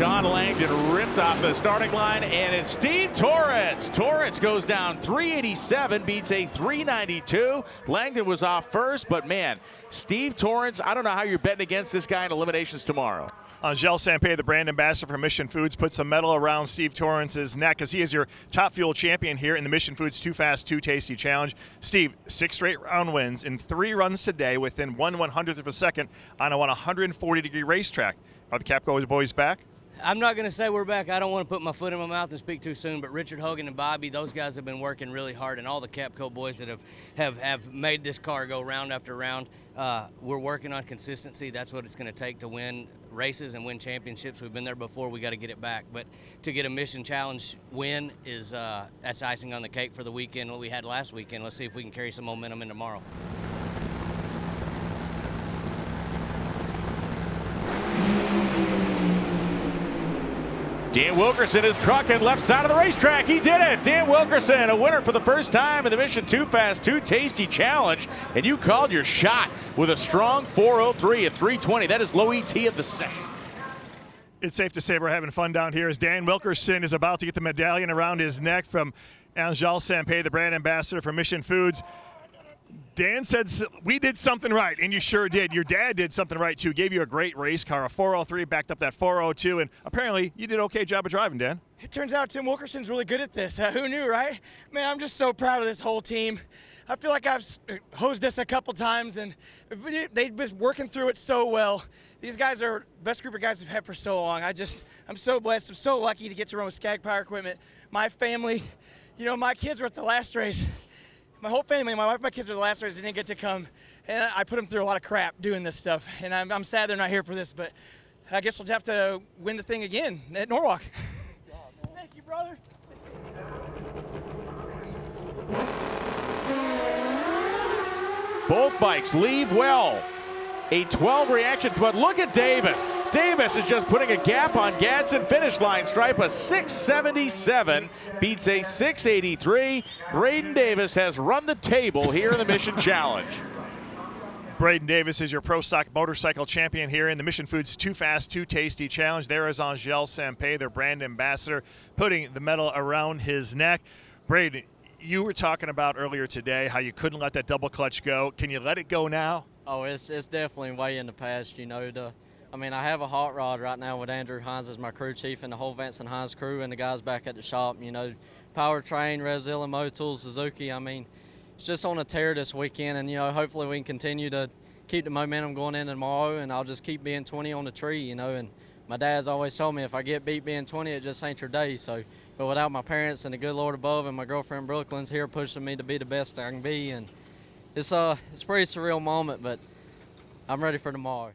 Shawn Langdon ripped off the starting line, and it's Steve Torrence. Torrence goes down 387, beats a 392. Langdon was off first, but man, Steve Torrence, I don't know how you're betting against this guy in eliminations tomorrow. Angel Sampey, the brand ambassador for Mission Foods, puts the medal around Steve Torrence's neck as he is your top fuel champion here in the Mission Foods Too Fast, Too Tasty Challenge. Steve, 6 straight round wins in 3 runs today within 1/100th of a second on a 140-degree racetrack. Are the Capco boys back? I'm not going to say we're back. I don't want to put my foot in my mouth and speak too soon, but Richard Hogan and Bobby, those guys have been working really hard, and all the Capco boys that have made this car go round after round. We're working on consistency. That's what it's going to take to win races and win championships. We've been there before. We got to get it back. But to get a Mission Challenge win is that's icing on the cake for the weekend, what we had last weekend. Let's see if we can carry some momentum in tomorrow. Dan Wilkerson is trucking left side of the racetrack. He did it. Dan Wilkerson, a winner for the first time in the Mission Too Fast, Too Tasty Challenge. And you called your shot with a strong 403 at 320. That is low ET of the session. It's safe to say we're having fun down here as Dan Wilkerson is about to get the medallion around his neck from Angel Sampey, the brand ambassador for Mission Foods. Dan said we did something right, and you sure did. Your dad did something right, too. Gave you a great race car, a 403, backed up that 402, and apparently you did an okay job of driving, Dan. It turns out Tim Wilkerson's really good at this. Who knew, right? Man, I'm just so proud of this whole team. I feel like I've hosed us a couple times, and they've been working through it so well. These guys are the best group of guys we've had for so long. I'm so blessed. I'm so lucky to get to run with Skag Power Equipment. My family, you know, my kids were at the last race. My whole family, my wife and my kids were the last race, didn't get to come. And I put them through a lot of crap doing this stuff. And I'm sad they're not here for this, but I guess we'll have to win the thing again at Norwalk. Thank you, brother. Both bikes leave well. A 12 reaction, but look at Davis. Davis is just putting a gap on Gadson. Finish line stripe, a 677, beats a 683. Brayden Davis has run the table here in the Mission Challenge. Brayden Davis is your Pro Stock Motorcycle champion here in the Mission Foods Too Fast, Too Tasty Challenge. There is Angel Sampey, their brand ambassador, putting the medal around his neck. Brayden, you were talking about earlier today how you couldn't let that double clutch go. Can you let it go now? Oh, it's definitely way in the past, you know. I mean, I have a hot rod right now with Andrew Hines as my crew chief and the whole Vance and Hines crew and the guys back at the shop, you know, Powertrain, Revzilla, Motul, Suzuki. I mean, it's just on a tear this weekend, and, you know, hopefully we can continue to keep the momentum going into tomorrow, and I'll just keep being 20 on the tree, you know. And my dad's always told me if I get beat being 20, it just ain't your day. So, but without my parents and the good Lord above and my girlfriend Brooklyn's here pushing me to be the best I can be, and it's a pretty surreal moment, but I'm ready for tomorrow.